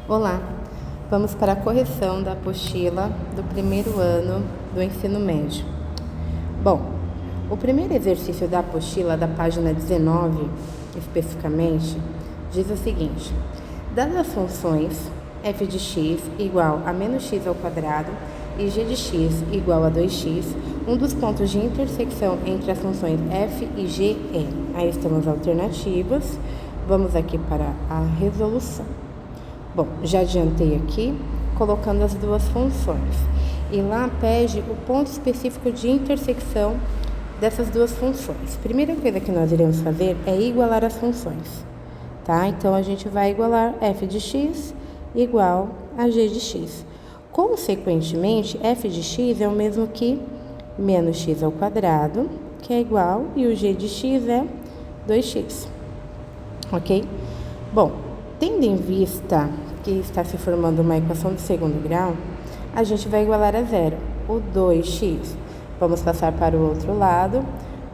Olá, vamos para a correção da apostila do primeiro ano do ensino médio. Bom, o primeiro exercício da apostila, da página 19, especificamente, diz o seguinte: dadas as funções f de x igual a menos x ao quadrado e g de x igual a 2x, um dos pontos de intersecção entre as funções f e g é. Aí estão as alternativas. Vamos aqui para a resolução. Bom, já adiantei aqui, colocando as duas funções. E lá pede o ponto específico de intersecção dessas duas funções. Primeira coisa que nós iremos fazer é igualar as funções, tá? Então, a gente vai igualar f de x igual a g de x. Consequentemente, f de x é o mesmo que menos x ao quadrado, que é igual, e o g de x é 2x, ok? Bom, tendo em vista que está se formando uma equação de segundo grau, a gente vai igualar a zero, o 2x. Vamos passar para o outro lado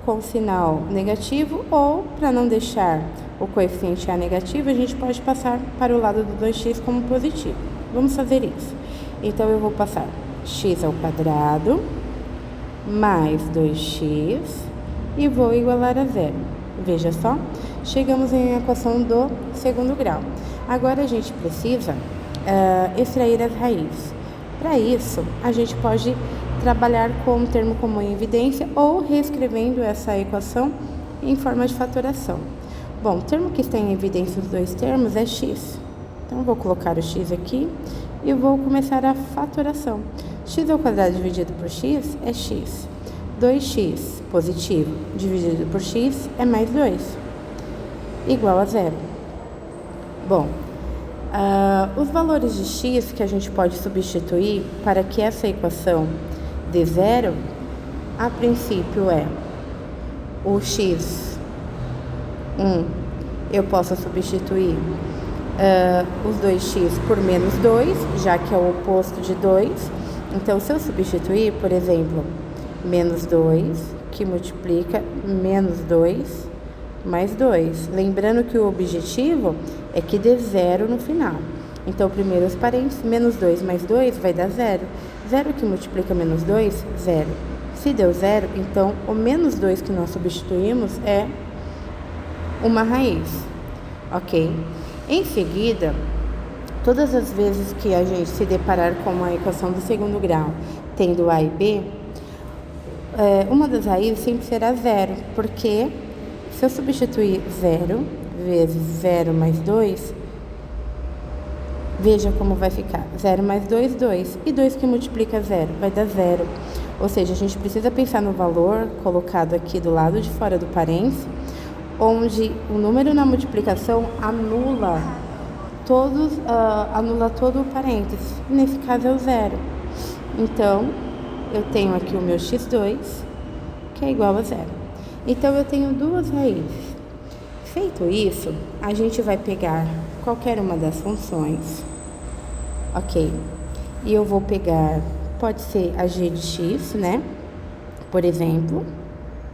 com o sinal negativo, ou, para não deixar o coeficiente a negativo, a gente pode passar para o lado do 2x como positivo. Vamos fazer isso. Então, eu vou passar x ao quadrado mais 2x e vou igualar a zero. Veja só, chegamos em equação do segundo grau. Agora, a gente precisa extrair as raízes. Para isso, a gente pode trabalhar com um termo comum em evidência ou reescrevendo essa equação em forma de fatoração. Bom, o termo que está em evidência, os dois termos, é x. Então, vou colocar o x aqui e vou começar a fatoração. X ao quadrado dividido por x é x. 2x positivo dividido por x é mais 2, igual a zero. Bom, os valores de x que a gente pode substituir para que essa equação dê zero, a princípio é o x1, eu posso substituir os 2x por menos 2, já que é o oposto de 2. Então, se eu substituir, por exemplo, menos 2, que multiplica menos 2 mais 2. Lembrando que o objetivo é que dê zero no final. Então, primeiro os parênteses, menos 2 mais 2 vai dar zero. Zero que multiplica menos 2, zero. Se deu zero, então o menos 2 que nós substituímos é uma raiz, ok? Em seguida, todas as vezes que a gente se deparar com uma equação do segundo grau, tendo A e B, uma das raízes sempre será zero, porque se eu substituir zero vezes 0 mais 2, veja como vai ficar. 0 mais 2, 2. E 2 que multiplica 0 vai dar 0. Ou seja, a gente precisa pensar no valor colocado aqui do lado de fora do parênteses, onde o número na multiplicação anula todo o parênteses. Nesse caso é o 0. Então, eu tenho aqui o meu x2, que é igual a 0. Então, eu tenho duas raízes. Feito isso, a gente vai pegar qualquer uma das funções, ok? E eu vou pegar, pode ser a g de x, né? Por exemplo,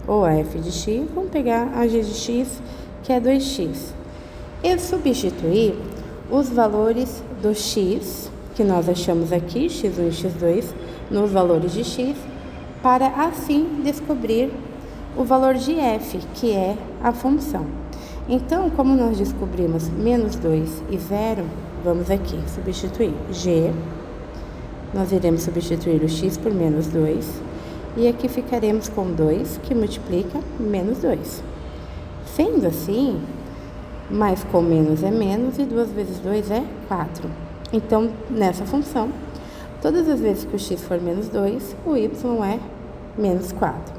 ou a f de x, vamos pegar a g de x, que é 2x. E substituir os valores do x, que nós achamos aqui, x1 e x2, nos valores de x, para assim descobrir o valor de f, que é a função. Então, como nós descobrimos menos 2 e 0, vamos aqui substituir g, nós iremos substituir o x por menos 2, e aqui ficaremos com 2, que multiplica menos 2. Sendo assim, mais com menos é menos, e 2 vezes 2 é 4. Então, nessa função, todas as vezes que o x for menos 2, o y é menos 4.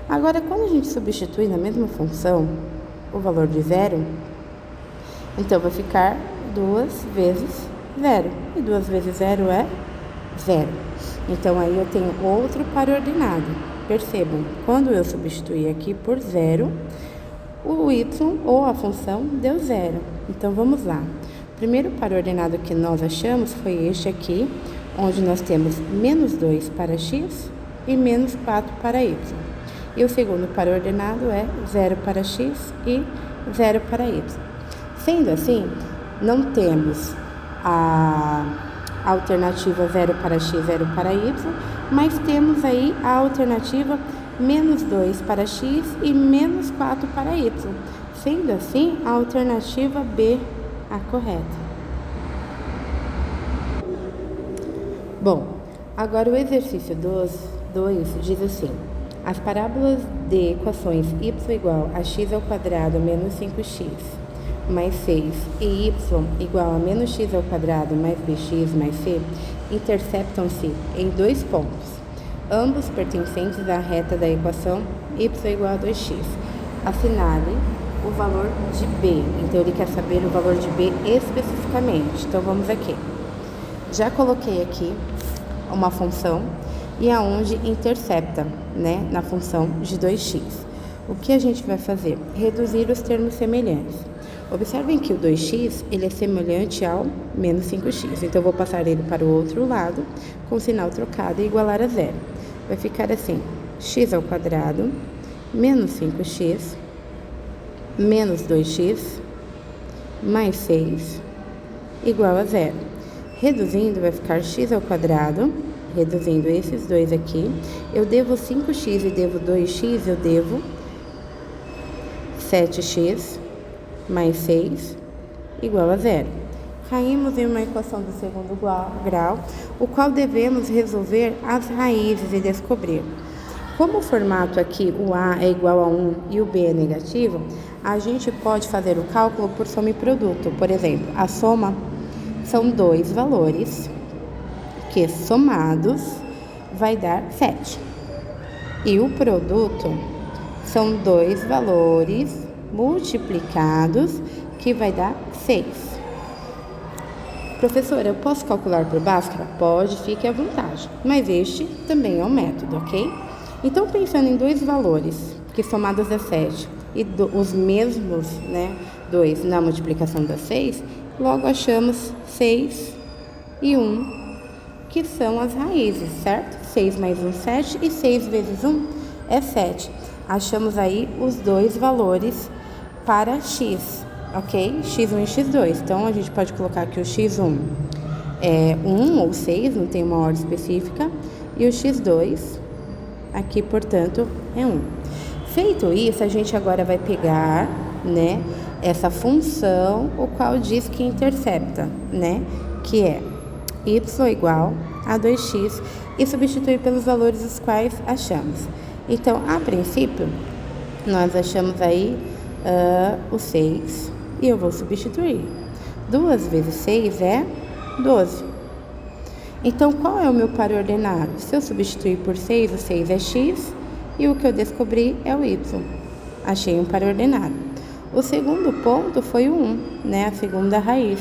Agora, quando a gente substitui na mesma função o valor de 0, então vai ficar 2 vezes 0. E 2 vezes 0 é 0. Então, aí eu tenho outro par ordenado. Percebam, quando eu substituir aqui por 0, o y ou a função deu 0. Então, vamos lá. O primeiro par ordenado que nós achamos foi este aqui, onde nós temos menos 2 para x e menos 4 para y. E o segundo par ordenado é 0 para x e 0 para y. Sendo assim, não temos a alternativa 0 para x, 0 para y, mas temos aí a alternativa menos 2 para x e menos 4 para y. Sendo assim, a alternativa B a correta. Bom, agora o exercício 2 diz assim: as parábolas de equações y igual a x ao quadrado menos 5x mais 6 e y igual a menos x ao quadrado mais bx mais c interceptam-se em 2 pontos, ambos pertencentes à reta da equação y igual a 2x. Assinale o valor de b. Então, ele quer saber o valor de b especificamente. Então, vamos aqui. Já coloquei aqui uma função e aonde intercepta, né, na função de 2x. O que a gente vai fazer? Reduzir os termos semelhantes. Observem que o 2x, ele é semelhante ao menos 5x. Então, eu vou passar ele para o outro lado com o sinal trocado e igualar a zero. Vai ficar assim: x ao quadrado menos 5x menos 2x mais 6 igual a zero. Reduzindo, vai ficar x ao quadrado, reduzindo esses dois aqui, eu devo 5x e devo 2x, eu devo 7x mais 6 igual a zero. Caímos em uma equação do segundo grau, o qual devemos resolver as raízes e descobrir. Como o formato aqui, o A é igual a 1 e o B é negativo, a gente pode fazer o cálculo por soma e produto. Por exemplo, a soma são dois valores que somados vai dar 7. E o produto são dois valores multiplicados que vai dar 6. Professora, eu posso calcular por Bhaskara? Pode, fique à vontade. Mas este também é um método, ok? Então, pensando em dois valores que somados dá 7 e os mesmos, né, 2 na multiplicação dá 6, logo achamos 6 e 1, que são as raízes, certo? 6 mais 1, 7, e 6 vezes 1 é 7. Achamos aí os dois valores para x, ok? x1 e x2. Então, a gente pode colocar que o x1 é 1 ou 6, não tem uma ordem específica, e o x2, aqui, portanto, é 1. Feito isso, a gente agora vai pegar, né, essa função, o qual diz que intercepta, né, que é y igual a 2x, e substituir pelos valores os quais achamos. Então, a princípio, nós achamos aí o 6, e eu vou substituir. 2 vezes 6 é 12. Então, qual é o meu par ordenado? Se eu substituir por 6, o 6 é x, e o que eu descobri é o y. Achei um par ordenado. O segundo ponto foi o 1, né? A segunda raiz,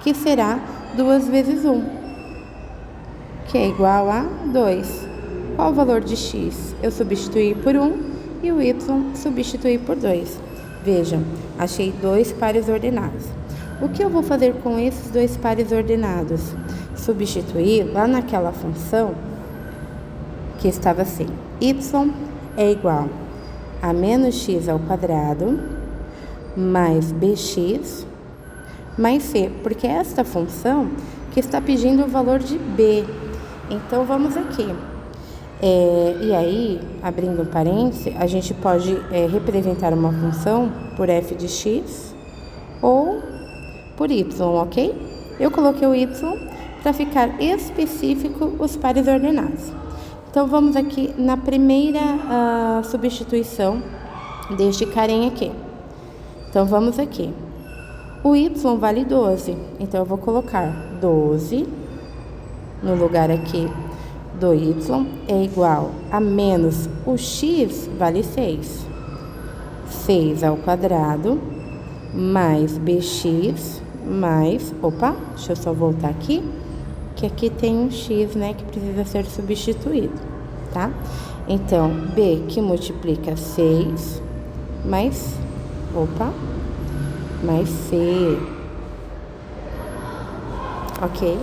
que será 2 vezes 1, que é igual a 2. Qual o valor de x? Eu substituí por 1 e o y substituí por 2. Vejam, achei dois pares ordenados. O que eu vou fazer com esses dois pares ordenados? Substituir lá naquela função que estava assim: y é igual a menos x ao quadrado mais bx mais c, porque é esta função que está pedindo o valor de b. Então, vamos aqui. E aí, abrindo um parêntese, a gente pode representar uma função por f de x ou por y, ok? Eu coloquei o y para ficar específico os pares ordenados. Então, vamos aqui na primeira substituição deste carinha aqui. Então, vamos aqui. O y vale 12, então eu vou colocar 12 no lugar aqui do y é igual a menos o x vale 6. 6 ao quadrado mais bx mais... Opa, deixa eu só voltar aqui, que aqui tem um x, né, que precisa ser substituído, tá? Então, b que multiplica 6 mais... Opa, mais c. Ok?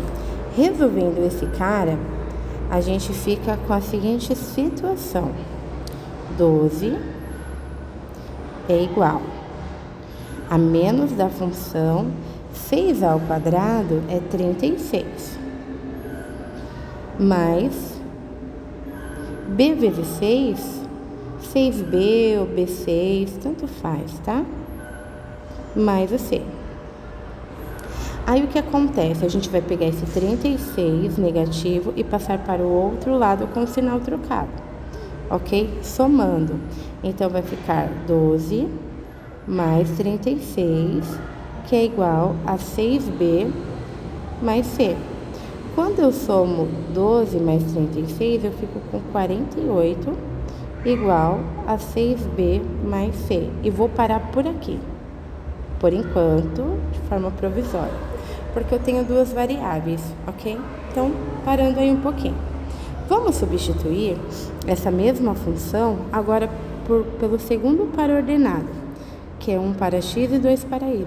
Resolvendo esse cara, a gente fica com a seguinte situação: 12 é igual a menos da função 6 ao quadrado é 36, mais b vezes 6, 6b ou b6, tanto faz, tá? Mais o c. Aí o que acontece? A gente vai pegar esse 36 negativo e passar para o outro lado com o sinal trocado, ok? Somando. Então vai ficar 12 mais 36, que é igual a 6b mais c. Quando eu somo 12 mais 36, eu fico com 48 igual a 6b mais c. E vou parar por aqui, por enquanto, de forma provisória, porque eu tenho duas variáveis, ok? Então, parando aí um pouquinho. Vamos substituir essa mesma função agora pelo segundo par ordenado, que é 1 para x e 2 para y.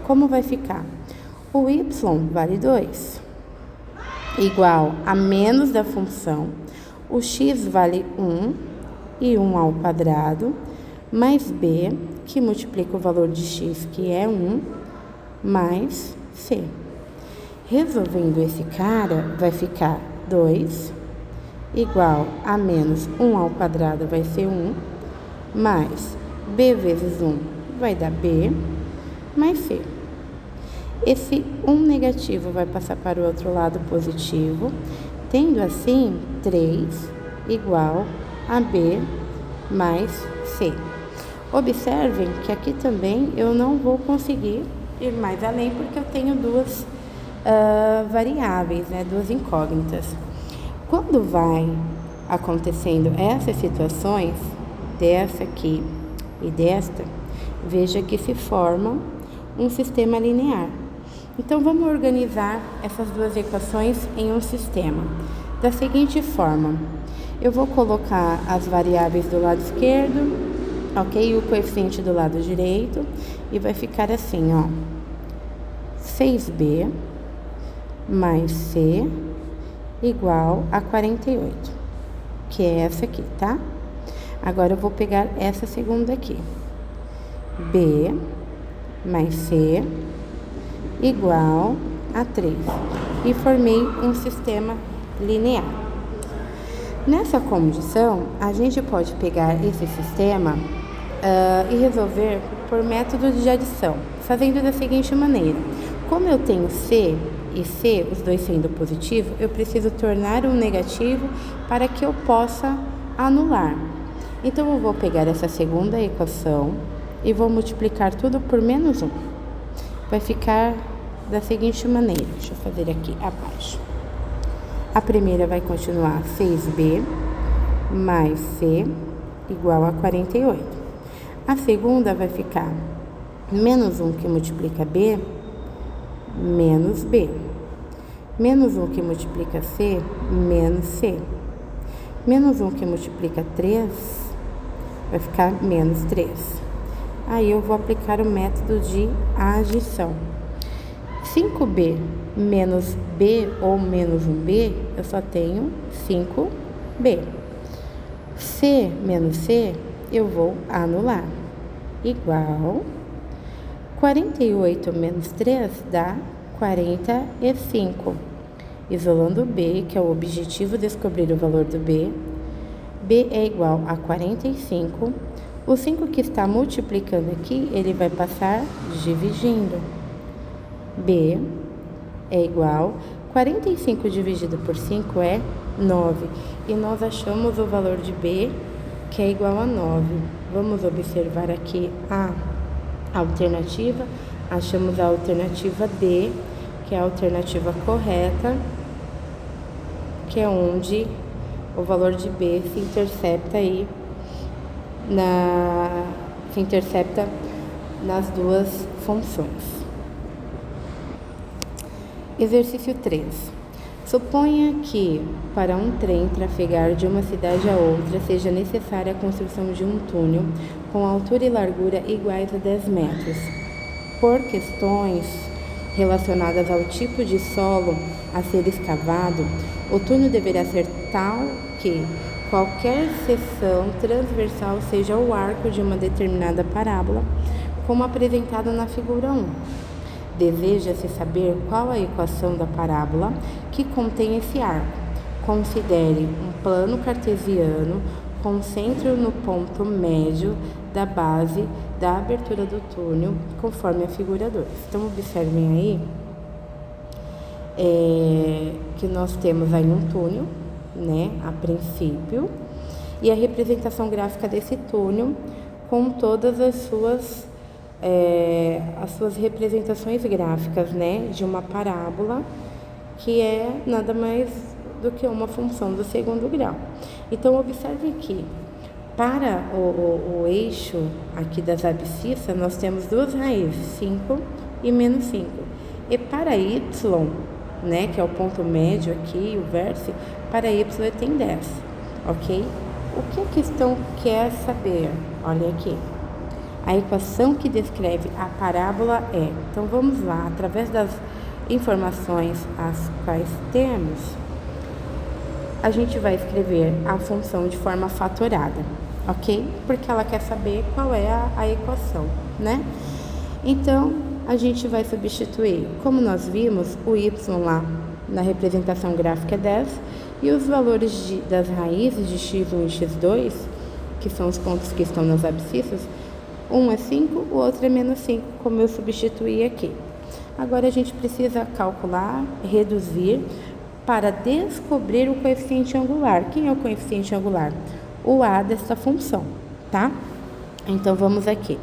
Como vai ficar? O y vale 2, igual a menos da função, o x vale 1 e 1 ao quadrado, mais b, que multiplica o valor de x, que é 1, mais c. Resolvendo esse cara, vai ficar 2 igual a menos 1 ao quadrado, vai ser 1, mais b vezes 1 vai dar b, mais c. Esse 1 negativo vai passar para o outro lado positivo, tendo assim 3 igual a b mais c. Observem que aqui também eu não vou conseguir ir mais além, porque eu tenho duas variáveis, né, duas incógnitas. Quando vai acontecendo essas situações, dessa aqui e desta, veja que se forma um sistema linear. Então, vamos organizar essas duas equações em um sistema. Da seguinte forma, eu vou colocar as variáveis do lado esquerdo, ok? E o coeficiente do lado direito, e vai ficar assim, ó. 6b mais c igual a 48, que é essa aqui, tá? Agora eu vou pegar essa segunda aqui. b mais c igual a 3. E formei um sistema linear. Nessa condição, a gente pode pegar esse sistema e resolver por método de adição, fazendo da seguinte maneira. Como eu tenho c e c, os dois sendo positivos, eu preciso tornar um negativo para que eu possa anular. Então, eu vou pegar essa segunda equação e vou multiplicar tudo por menos 1. Vai ficar da seguinte maneira, deixa eu fazer aqui abaixo. A primeira vai continuar 6b mais c igual a 48. A segunda vai ficar menos 1 que multiplica b, menos b. Menos 1 que multiplica c, menos c. Menos 1 que multiplica 3, vai ficar menos 3. Aí eu vou aplicar o método de adição. 5b menos b ou menos 1b, eu só tenho 5b. c menos c, eu vou anular. Igual 48 menos 3 dá 45. Isolando b, que é o objetivo descobrir o valor do b, b é igual a 45. O 5 que está multiplicando aqui, ele vai passar dividindo. b é igual, 45 dividido por 5 é 9. E nós achamos o valor de b, que é igual a 9. Vamos observar aqui a alternativa. Achamos a alternativa D, que é a alternativa correta, que é onde o valor de b se intercepta aí nas duas funções. Exercício 3. Suponha que, para um trem trafegar de uma cidade a outra, seja necessária a construção de um túnel com altura e largura iguais a 10 metros. Por questões relacionadas ao tipo de solo a ser escavado, o túnel deverá ser tal que qualquer seção transversal seja o arco de uma determinada parábola, como apresentado na figura 1. Deseja-se saber qual a equação da parábola que contém esse arco. Considere um plano cartesiano com centro no ponto médio da base da abertura do túnel, conforme a figura 2. Então, observem aí que nós temos aí um túnel, né, a princípio, e a representação gráfica desse túnel com todas as suas representações gráficas, né, de uma parábola, que é nada mais do que uma função do segundo grau. Então, observe que para o eixo aqui das abscissas, nós temos duas raízes, 5 e menos 5. E para y, né, que é o ponto médio aqui, o vértice, para y tem 10, ok? O que a questão quer saber? Olha aqui. A equação que descreve a parábola é... Então, vamos lá, através das informações as quais temos, a gente vai escrever a função de forma fatorada, ok? Porque ela quer saber qual é a equação, né? Então, a gente vai substituir, como nós vimos, o y lá na representação gráfica é 10, e os valores das raízes de x1 e x2, que são os pontos que estão nas abscissas, um é 5, o outro é menos 5, como eu substituí aqui. Agora, a gente precisa calcular, reduzir, para descobrir o coeficiente angular. Quem é o coeficiente angular? O a dessa função, tá? Então, vamos aqui.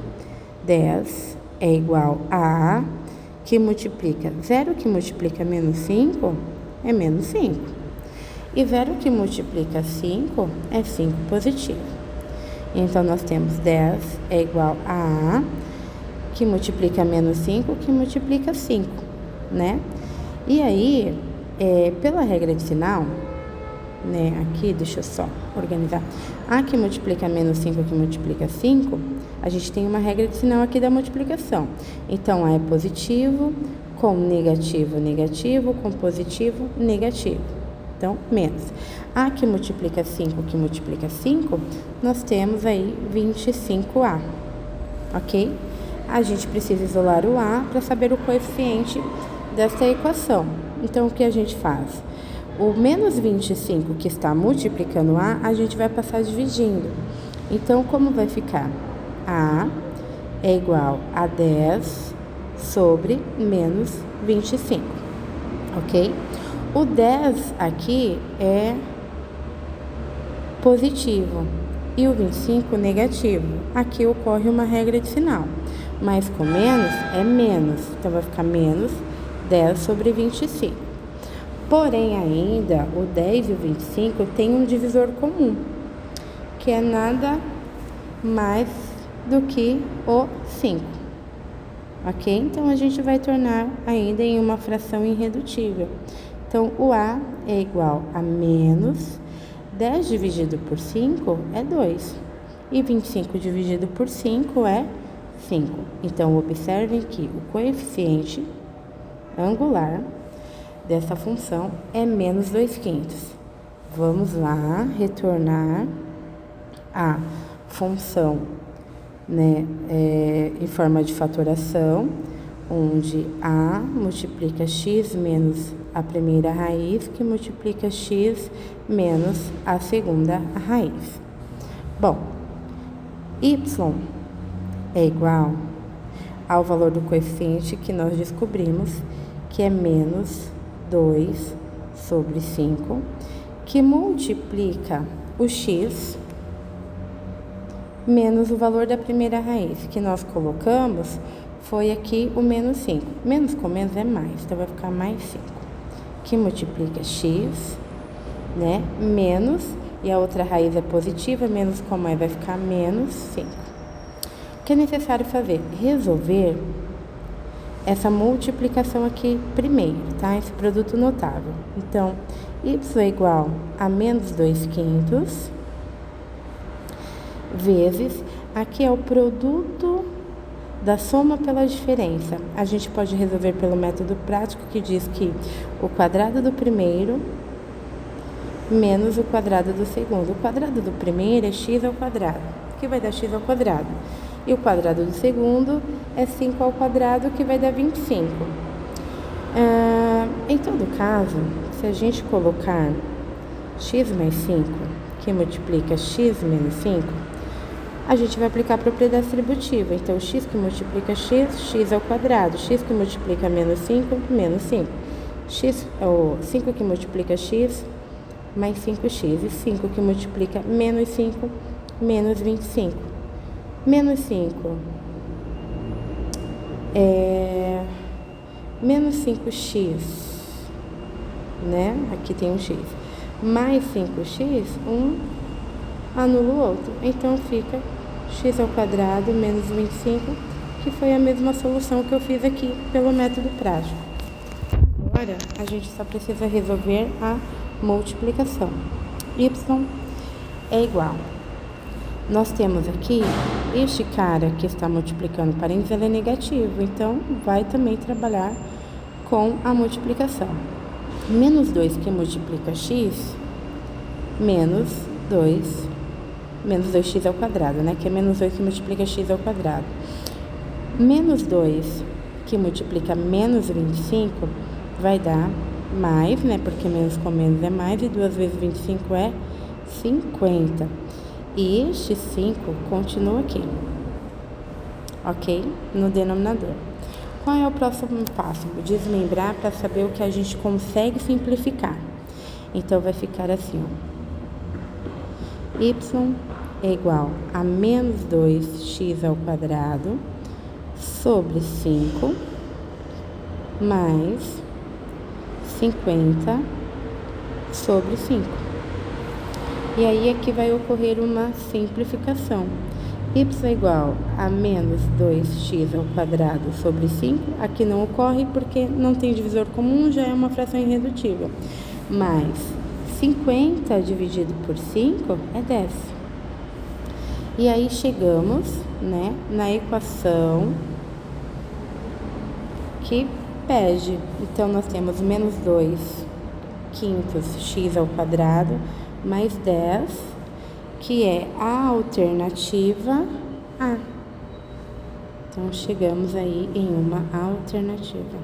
10 é igual a que multiplica 0 que multiplica menos 5 é menos 5. E 0 que multiplica 5 é 5 positivo. Então, nós temos 10 é igual a que multiplica menos 5, que multiplica 5, né? E aí, pela regra de sinal, né, aqui, deixa eu só organizar. A que multiplica menos 5, que multiplica 5, a gente tem uma regra de sinal aqui da multiplicação. Então, A é positivo, com negativo, negativo, com positivo, negativo. Então, menos. A que multiplica 5, que multiplica 5, nós temos aí 25A, ok? A gente precisa isolar o A para saber o coeficiente dessa equação. Então, o que a gente faz? O menos 25 que está multiplicando A gente vai passar dividindo. Então, como vai ficar? A é igual a 10 sobre menos 25, ok? O 10 aqui é positivo e o 25 negativo. Aqui ocorre uma regra de sinal, mas com menos é menos, então vai ficar menos 10 sobre 25. Porém, ainda, o 10 e o 25 têm um divisor comum, que é nada mais do que o 5, ok? Então, a gente vai tornar ainda em uma fração irredutível. Então, o A é igual a menos 10 dividido por 5 é 2, e 25 dividido por 5 é 5. Então, observem que o coeficiente angular dessa função é menos 2/5. Vamos lá retornar a função, né, em forma de fatoração, onde A multiplica x menos a primeira raiz, que multiplica x menos a segunda raiz. Bom, y é igual ao valor do coeficiente que nós descobrimos, que é menos 2 sobre 5, que multiplica o x menos o valor da primeira raiz, que nós colocamos foi aqui o menos 5. Menos com menos é mais, então vai ficar mais 5. Que multiplica x, né, menos, e a outra raiz é positiva, menos com mais vai ficar menos 5. O que é necessário fazer? Resolver essa multiplicação aqui primeiro, tá? Esse produto notável. Então, y é igual a menos 2/5 vezes, aqui é o produto da soma pela diferença. A gente pode resolver pelo método prático, que diz que o quadrado do primeiro menos o quadrado do segundo. O quadrado do primeiro é x ao quadrado, que vai dar x ao quadrado. E o quadrado do segundo é 5 ao quadrado, que vai dar 25. Em todo caso, se a gente colocar x mais 5, que multiplica x menos 5, a gente vai aplicar a propriedade distributiva. Então, x que multiplica x, x ao quadrado. X que multiplica menos 5, menos 5. 5 que multiplica x, mais 5x. E 5 que multiplica menos 5, menos 25. Menos 5 é menos 5x, né? Aqui tem um x. Mais 5x, um anula o outro. Então, fica x ao quadrado menos 25, que foi a mesma solução que eu fiz aqui pelo método prático. Agora, a gente só precisa resolver a multiplicação. Y é igual. Nós temos aqui, este cara que está multiplicando parênteses, ele é negativo, então vai também trabalhar com a multiplicação. Menos 2 que multiplica x, menos 2x ao quadrado, né? Que é menos 2 que multiplica x ao quadrado. Menos 2 que multiplica menos 25 vai dar mais, né? Porque menos com menos é mais, e 2 vezes 25 é 50. E este 5 continua aqui, ok? No denominador. Qual é o próximo passo? Desmembrar para saber o que a gente consegue simplificar. Então, vai ficar assim, ó. Y é igual a menos 2x ao quadrado sobre 5 mais 50 sobre 5. E aí aqui vai ocorrer uma simplificação. Y é igual a menos 2x ao quadrado sobre 5. Aqui não ocorre porque não tem divisor comum, já é uma fração irredutível. Mais 50 dividido por 5 é 10. E aí chegamos, né, na equação que pede. Então, nós temos menos 2 quintos x ao quadrado mais 10, que é a alternativa A. Então, chegamos aí em uma alternativa.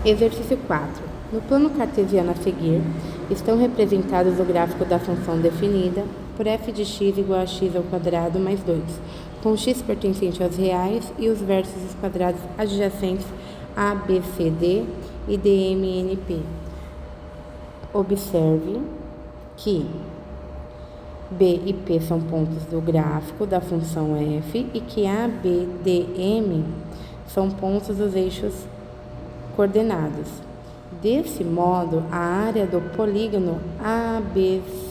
Exercício 4. No plano cartesiano a seguir, estão representados o gráfico da função definida por f de x igual a x ao quadrado mais 2, com x pertencente aos reais e os vértices quadrados adjacentes a, b, c, d e d, m e n, p. Observe que B e P são pontos do gráfico da função f e que A, B, D, M são pontos dos eixos coordenados. Desse modo, a área do polígono ABCPNM,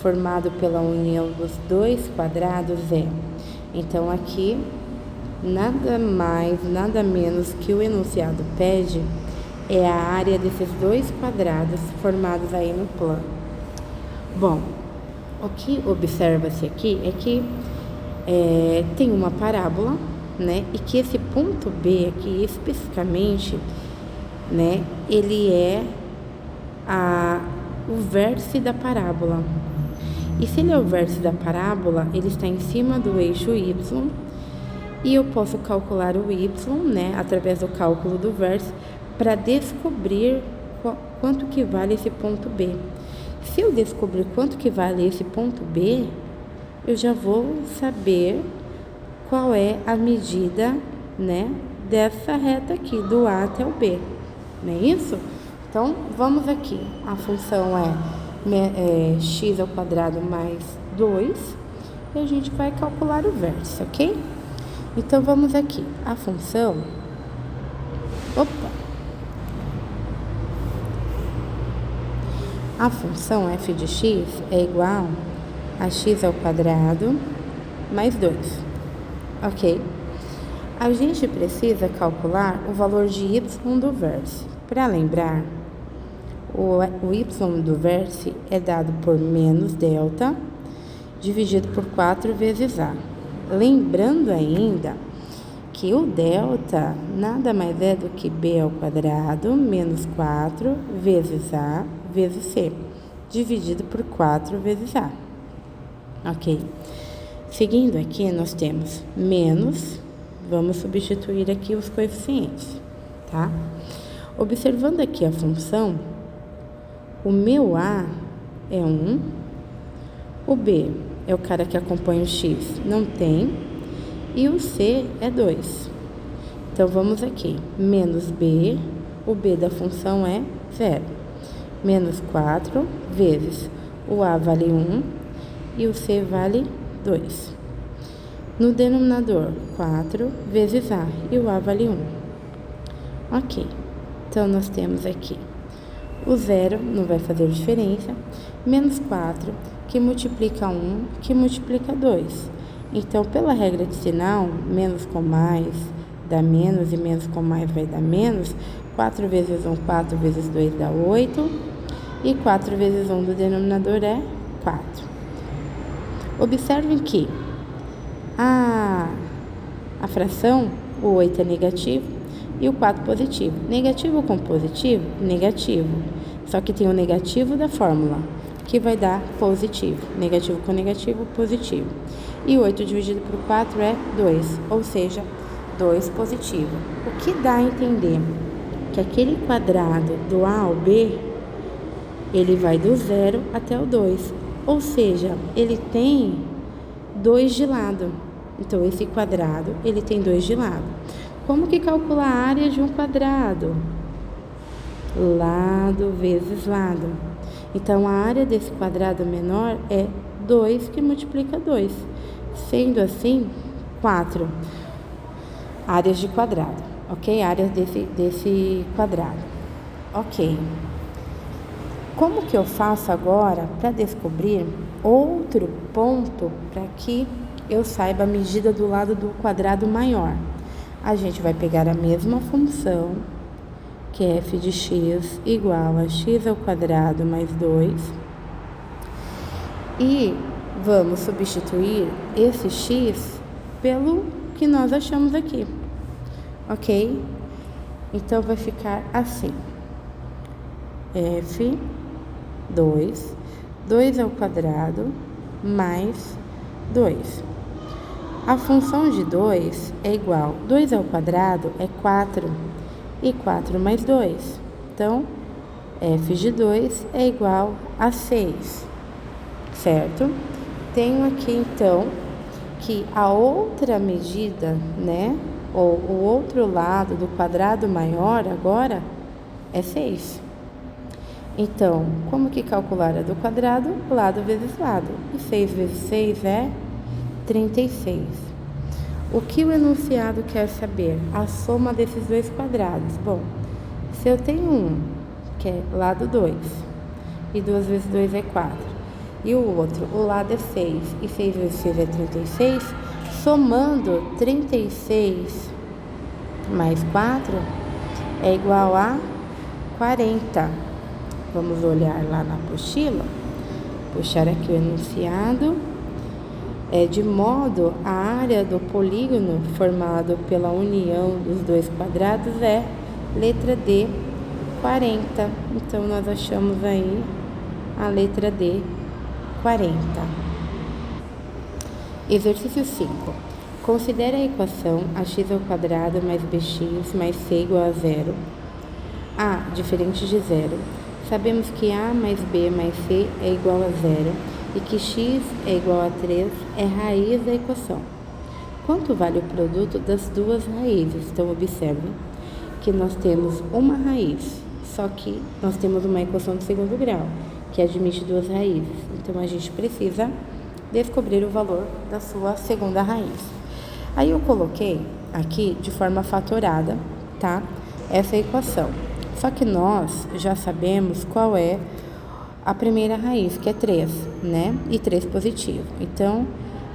formado pela união dos dois quadrados, é. Então, aqui, nada mais, nada menos que o enunciado pede é a área desses dois quadrados formados aí no plano. Bom, o que observa-se aqui é que tem uma parábola, né? E que esse ponto B aqui, especificamente, né? Ele é o vértice da parábola. E se ele é o vértice da parábola, ele está em cima do eixo Y. E eu posso calcular o Y, né? Através do cálculo do vértice, para descobrir quanto que vale esse ponto B. Se eu descobrir quanto que vale esse ponto B, eu já vou saber qual é a medida, né, dessa reta aqui, do A até o B. Não é isso? Então, vamos aqui. A função é x ao quadrado mais 2. E a gente vai calcular o vértice, ok? Então, vamos aqui. A função... A função f de x é igual a x ao quadrado mais 2, ok? A gente precisa calcular o valor de y do vértice. Para lembrar, o y do vértice é dado por menos delta dividido por 4 vezes a. Lembrando ainda que o delta nada mais é do que b ao quadrado menos 4 vezes a vezes c, dividido por 4 vezes a. Ok. Seguindo aqui, nós temos menos, vamos substituir aqui os coeficientes, tá? Observando aqui a função, o meu A é 1, o B é o cara que acompanha o X, não tem, e o C é 2. Então, vamos aqui, menos B, o B da função é 0. Menos 4 vezes o A vale 1 e o C vale 2. No denominador, 4 vezes A e o A vale 1. Ok, então nós temos aqui o 0, não vai fazer diferença, menos 4, que multiplica 1, que multiplica 2. Então, pela regra de sinal, menos com mais dá menos e menos com mais vai dar menos. 4 vezes 1, 4 vezes 2 dá 8. E 4 vezes 1 do denominador é 4. Observem que a fração, o 8 é negativo e o 4 positivo. Negativo com positivo, negativo. Só que tem o negativo da fórmula, que vai dar positivo. Negativo com negativo, positivo. E 8 dividido por 4 é 2, ou seja, 2 positivo. O que dá a entender que aquele quadrado do A ao B, ele vai do 0 até o 2. Ou seja, ele tem 2 de lado. Então, esse quadrado, ele tem 2 de lado. Como que calcula a área de um quadrado? Lado vezes lado. Então, a área desse quadrado menor é 2 que multiplica 2. Sendo assim, 4 áreas de quadrado, ok? Áreas desse quadrado. Ok. Como que eu faço agora para descobrir outro ponto para que eu saiba a medida do lado do quadrado maior? A gente vai pegar a mesma função, que é f de x igual a x ao quadrado mais 2, e vamos substituir esse x pelo que nós achamos aqui, ok? Então, vai ficar assim, f 2 ao quadrado mais 2. A função de 2 é igual, 2 ao quadrado é 4, e 4 mais 2. Então, f de 2 é igual a 6, certo? Tenho aqui, então, que a outra medida, né, ou o outro lado do quadrado maior agora é 6. Então, como que calcular a do quadrado? Lado vezes lado. E 6 vezes 6 é 36. O que o enunciado quer saber? A soma desses dois quadrados. Bom, se eu tenho um, que é lado 2, e 2 vezes 2 é 4, e o outro, o lado é 6, e 6 vezes 6 é 36, somando 36 mais 4 é igual a 40. Vamos olhar lá na apostila, puxar aqui o enunciado. De modo, a área do polígono formado pela união dos dois quadrados é letra D, 40. Então, nós achamos aí a letra D, 40. Exercício 5. Considere a equação ax ao quadrado mais bx mais c igual a 0. A diferente de 0. Sabemos que A mais B mais C é igual a 0 e que x é igual a 3 é raiz da equação. Quanto vale o produto das duas raízes? Então, observe que nós temos uma raiz, só que nós temos uma equação de segundo grau, que admite duas raízes. Então, a gente precisa descobrir o valor da sua segunda raiz. Aí, eu coloquei aqui de forma fatorada, tá? Essa equação. Só que nós já sabemos qual é a primeira raiz, que é 3, né? E 3 positivo. Então,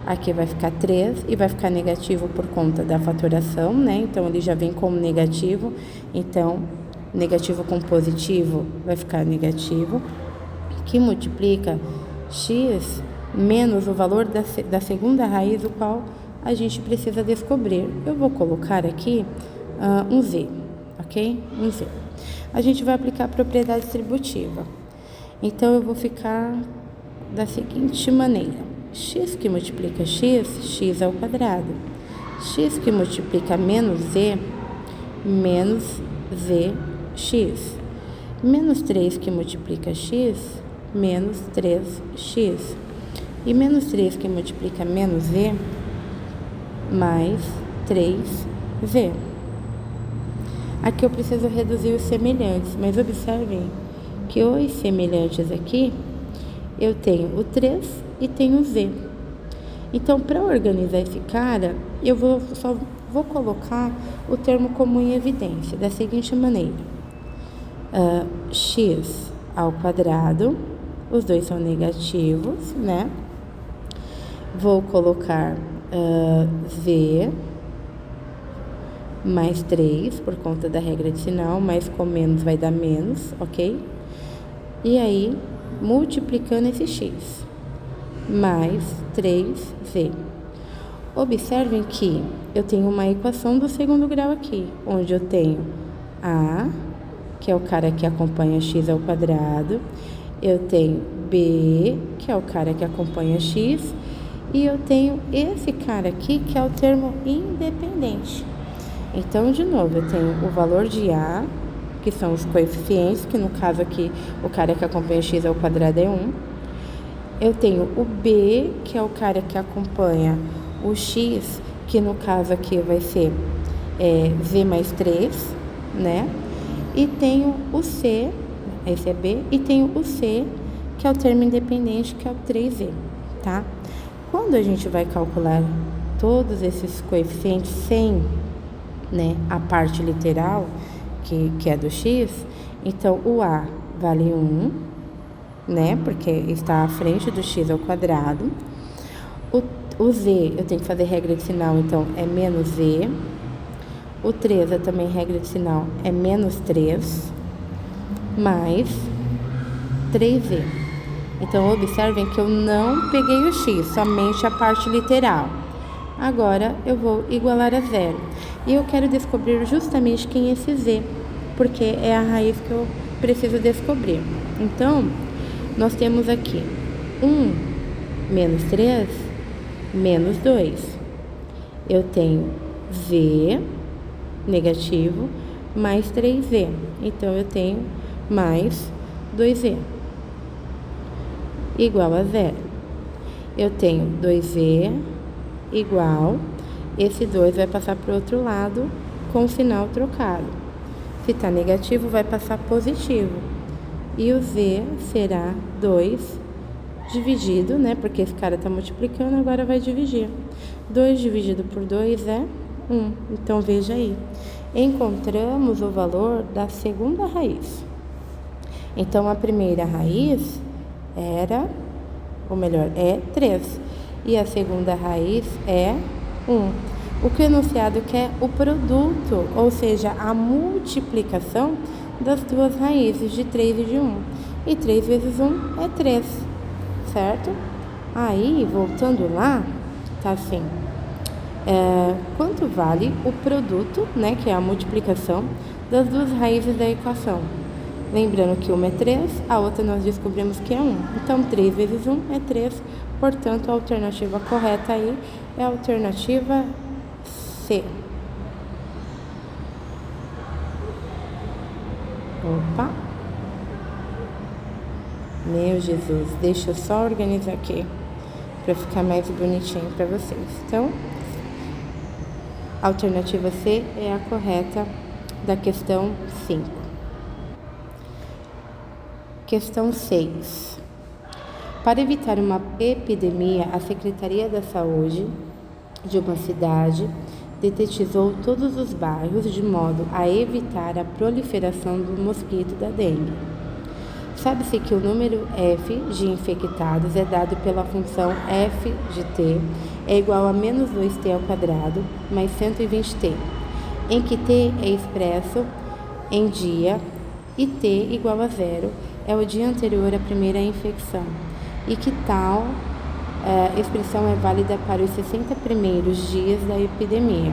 aqui vai ficar 3 e vai ficar negativo por conta da fatoração, né? Então, ele já vem como negativo. Então, negativo com positivo vai ficar negativo, que multiplica x menos o valor da segunda raiz, o qual a gente precisa descobrir. Eu vou colocar aqui um z, ok? Um z. A gente vai aplicar a propriedade distributiva. Então, eu vou ficar da seguinte maneira. x que multiplica x, x ao quadrado. X que multiplica menos z x. Menos 3 que multiplica x, menos 3x. E menos 3 que multiplica menos z, mais 3z. Aqui eu preciso reduzir os semelhantes, mas observem que os semelhantes aqui, eu tenho o 3 e tenho o z. Então, para organizar esse cara, eu só vou colocar o termo comum em evidência, da seguinte maneira. X ao quadrado, os dois são negativos, né? Vou colocar z mais 3, por conta da regra de sinal, mais com menos vai dar menos, ok? E aí, multiplicando esse x, mais 3z. Observem que eu tenho uma equação do segundo grau aqui, onde eu tenho a, que é o cara que acompanha x ao quadrado, eu tenho b, que é o cara que acompanha x, e eu tenho esse cara aqui, que é o termo independente. Então, de novo, eu tenho o valor de a, que são os coeficientes, que no caso aqui, o cara que acompanha x ao quadrado é 1. Eu tenho o b, que é o cara que acompanha o x, que no caso aqui vai ser z mais 3, né? E tenho o c, esse é b, e tenho o c, que é o termo independente, que é o 3z, tá? Quando a gente vai calcular todos esses coeficientes sem, né, a parte literal, que é do x, então o a vale 1, né, porque está à frente do x ao quadrado. O z, eu tenho que fazer regra de sinal, então é menos z. O 3 é também regra de sinal, é menos 3, mais 3z. Então, observem que eu não peguei o x, somente a parte literal. Agora, eu vou igualar a zero. E eu quero descobrir justamente quem é esse z, porque é a raiz que eu preciso descobrir. Então, nós temos aqui 1 menos 3, menos 2. Eu tenho z negativo mais 3z. Então, eu tenho mais 2z igual a zero. Eu tenho 2z igual, esse 2 vai passar para o outro lado com o sinal trocado. Se está negativo, vai passar positivo. E o z será 2 dividido, né? Porque esse cara está multiplicando, agora vai dividir. 2 dividido por 2 é 1. Então, veja aí. Encontramos o valor da segunda raiz. Então, a primeira raiz é 3. E a segunda raiz é 1. O que o enunciado quer? O produto, ou seja, a multiplicação das duas raízes, de 3 e de 1. E 3 vezes 1 é 3, certo? Aí, voltando lá, tá assim. Quanto vale o produto, né, que é a multiplicação das duas raízes da equação? Lembrando que uma é 3, a outra nós descobrimos que é 1. Então, 3 vezes 1 é 3. Portanto, a alternativa correta aí é a alternativa C. Opa! Meu Jesus, deixa eu só organizar aqui para ficar mais bonitinho para vocês. Então, a alternativa C é a correta da questão 5. Questão 6. Para evitar uma epidemia, a Secretaria da Saúde de uma cidade detetizou todos os bairros de modo a evitar a proliferação do mosquito da dengue. Sabe-se que o número F de infectados é dado pela função F de t é igual a menos 2t ao quadrado mais 120t, em que t é expresso em dia e t igual a 0 é o dia anterior à primeira infecção, e que tal expressão é válida para os 60 primeiros dias da epidemia.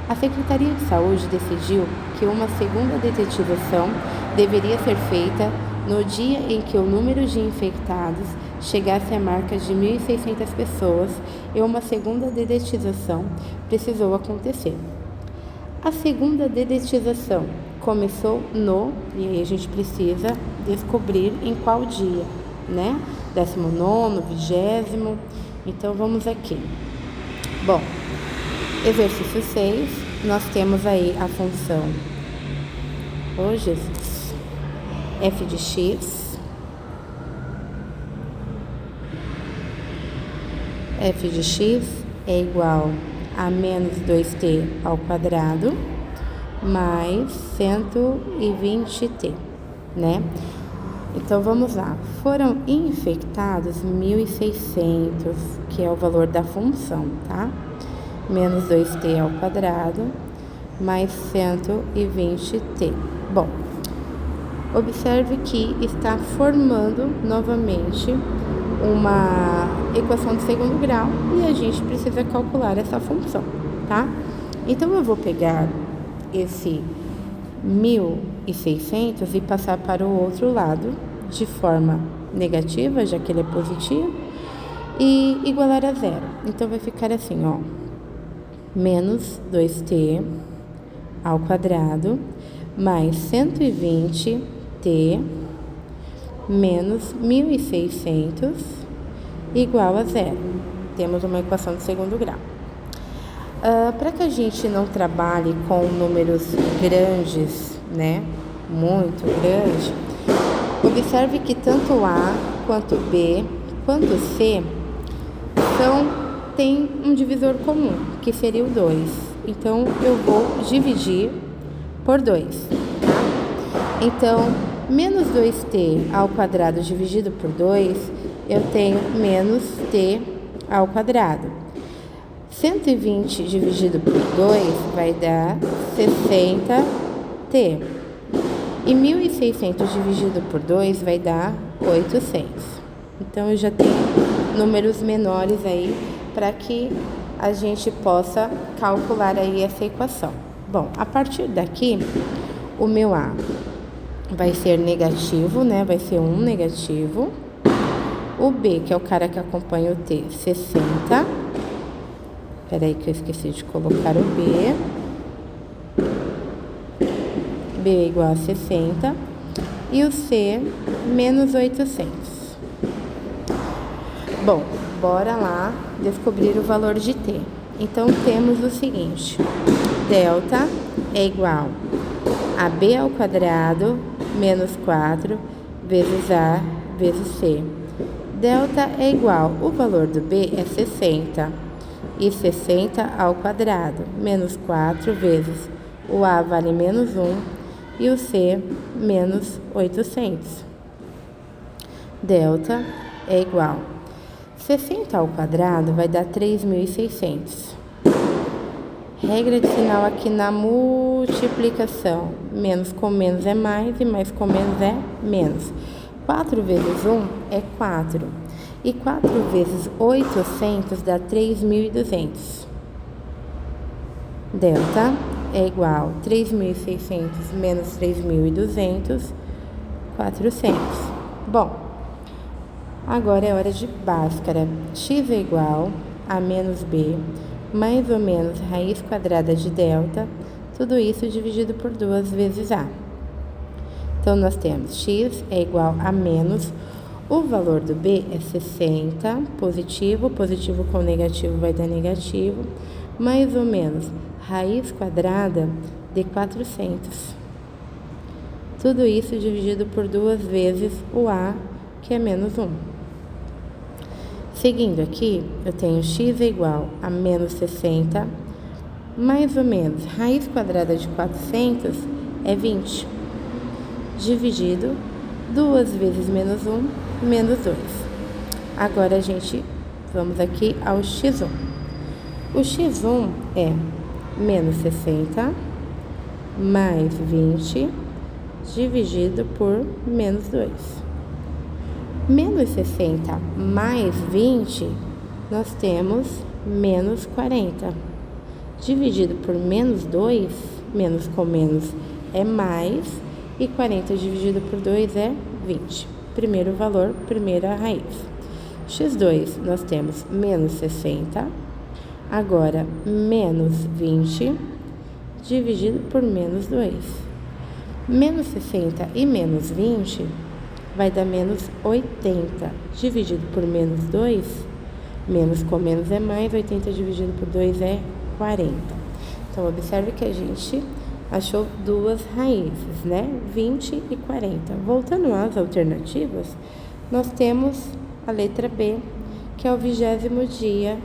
A Secretaria de Saúde decidiu que uma segunda detetização deveria ser feita no dia em que o número de infectados chegasse à marca de 1.600 pessoas e uma segunda dedetização precisou acontecer. A segunda dedetização começou e aí a gente precisa descobrir em qual dia, né? 19º, 20º. Então vamos aqui. Bom, exercício 6, nós temos aí a função, Jesus, f de x, é igual a menos 2t ao quadrado mais 120t, né? Então, vamos lá. Foram infectados 1.600, que é o valor da função, tá? Menos 2t ao quadrado mais 120t. Bom, observe que está formando novamente uma equação de segundo grau e a gente precisa calcular essa função, tá? Então, eu vou pegar esse 1.600 e passar para o outro lado de forma negativa, já que ele é positivo, e igualar a zero. Então, vai ficar assim, ó, menos 2t ao quadrado mais 120t menos 1.600 igual a zero. Temos uma equação de segundo grau. Para que a gente não trabalhe com números grandes, né, muito grande, observe que tanto A, quanto B, quanto C tem um divisor comum, que seria o 2. Então, eu vou dividir por 2, tá? Então, menos 2t ao quadrado dividido por 2, eu tenho menos t ao quadrado. 120 dividido por 2 vai dar 60t. E 1.600 dividido por 2 vai dar 800. Então, eu já tenho números menores aí para que a gente possa calcular aí essa equação. Bom, a partir daqui, o meu A vai ser negativo, né? Vai ser 1 negativo. O B, que é o cara que acompanha o T, 60. Peraí que eu esqueci de colocar o B. B é igual a 60. E o C, menos 800. Bom, bora lá descobrir o valor de T. Então, temos o seguinte. Delta é igual a B ao quadrado menos 4 vezes A vezes C. Delta é igual, o valor do B é 60. E 60 ao quadrado, menos 4 vezes o A vale menos 1 e o C menos 800. Delta é igual, 60 ao quadrado vai dar 3.600. Regra de sinal aqui na multiplicação, menos com menos é mais e mais com menos é menos. 4 vezes 1 é 4. E 4 vezes 800 dá 3.200. Delta é igual a 3.600 menos 3.200, 400. Bom, agora é hora de Bhaskara. X é igual a menos B, mais ou menos raiz quadrada de delta, tudo isso dividido por 2 vezes A. Então, nós temos x é igual a menos, o valor do B é 60, positivo, positivo com negativo vai dar negativo, mais ou menos raiz quadrada de 400. Tudo isso dividido por 2 vezes o A, que é menos 1. Seguindo aqui, eu tenho x é igual a menos 60, mais ou menos raiz quadrada de 400 é 20. Dividido 2 vezes menos 1, menos 2. Agora, vamos aqui ao x1. O x1 é menos 60 mais 20 dividido por menos 2. Menos 60 mais 20, nós temos menos 40. Dividido por menos 2, menos com menos é mais, e 40 dividido por 2 é 20. Primeiro valor, primeira raiz. x2 nós temos menos 60, agora menos 20 dividido por menos 2. Menos 60 e menos 20 vai dar menos 80 dividido por menos 2, menos com menos é mais, 80 dividido por 2 é 40. Então, observe que a gente achou duas raízes, né? 20 e 40. Voltando às alternativas, nós temos a letra B, que é o 20º dia.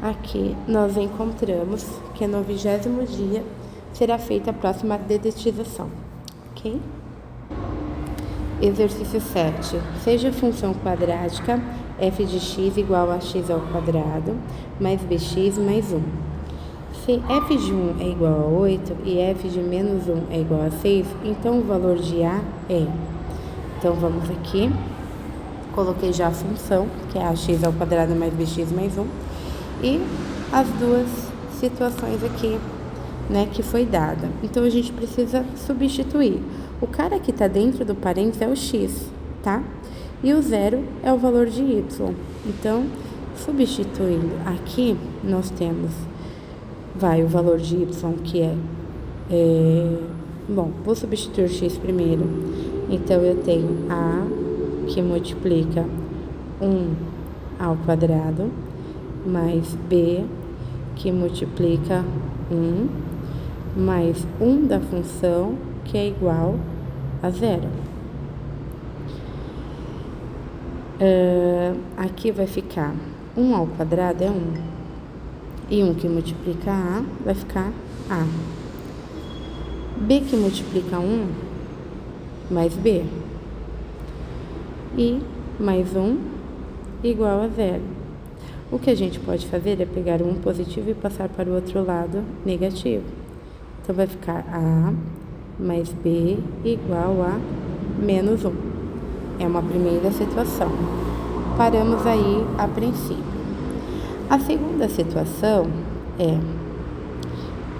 Aqui nós encontramos que no 20º dia será feita a próxima dedetização, ok? Exercício 7. Seja a função quadrática f de x igual a x ao quadrado mais bx mais 1. Se f de 1 é igual a 8 e f de menos 1 é igual a 6, então o valor de a é... Então, vamos aqui. Coloquei já a função, que é ax ao quadrado mais bx mais 1. E as duas situações aqui, né, que foi dada. Então, a gente precisa substituir. O cara que está dentro do parênteses é o x, tá? E o 0 é o valor de y. Então, substituindo aqui, nós temos, o valor de y, que bom, vou substituir o x primeiro. Então, eu tenho a, que multiplica 1 ao quadrado, mais b, que multiplica 1, mais 1 da função, que é igual a 0. Aqui vai ficar 1 ao quadrado é 1. E 1 que multiplica a, vai ficar a. B que multiplica 1, mais b. E mais 1 igual a 0. O que a gente pode fazer é pegar um positivo e passar para o outro lado negativo. Então, vai ficar a mais b igual a menos 1. É uma primeira situação. Paramos aí a princípio. A segunda situação é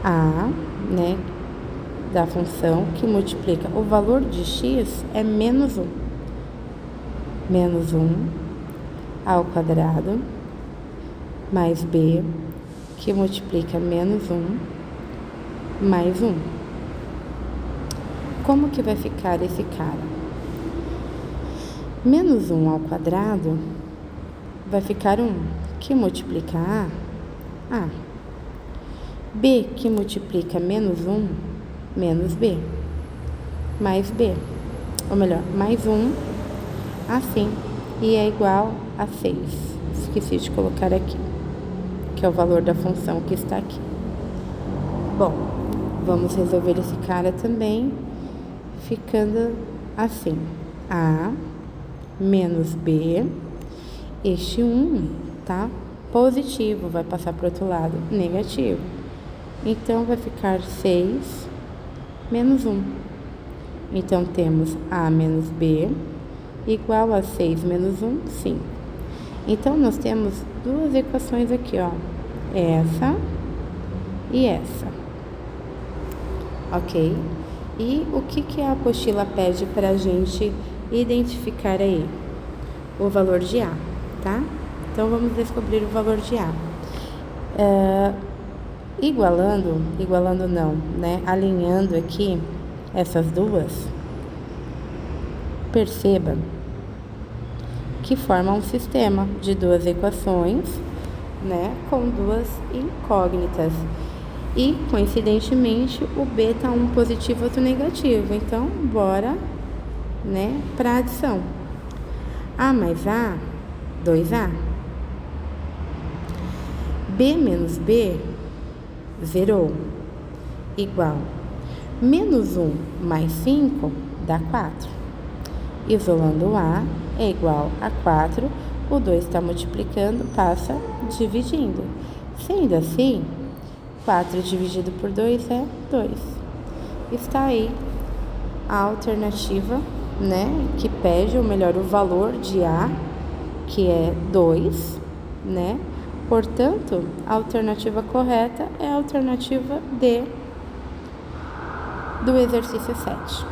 a, né, da função que multiplica o valor de x é menos 1. Menos 1 ao quadrado mais b, que multiplica menos 1 mais 1. Como que vai ficar esse cara? Menos 1 ao quadrado vai ficar 1, que multiplica a. B, que multiplica menos 1, menos b, mais b. Ou melhor, mais 1, assim, e é igual a 6. Esqueci de colocar aqui, que é o valor da função que está aqui. Bom, vamos resolver esse cara também, ficando assim. A menos b, este 1, tá? Positivo, vai passar para o outro lado, negativo. Então, vai ficar 6 menos 1. Então, temos a menos b igual a 6 menos 1, 5. Então, nós temos duas equações aqui, ó. Essa e essa. Ok? E o que a apostila pede para a gente identificar aí? O valor de A, tá? Então, vamos descobrir o valor de A. Igualando não, né? Alinhando aqui essas duas, perceba que forma um sistema de duas equações, né, com duas incógnitas. E, coincidentemente, o B está um positivo e outro negativo. Então, bora, né, para a adição. A mais A, 2A. B menos B, zerou. Igual. Menos 1 mais 5 dá 4. Isolando A é igual a 4. O 2 está multiplicando, passa dividindo. Sendo assim, 4 dividido por 2 é 2. Está aí a alternativa, né, que pede, ou melhor, o valor de A, que é 2, né? Portanto, a alternativa correta é a alternativa D do exercício 7.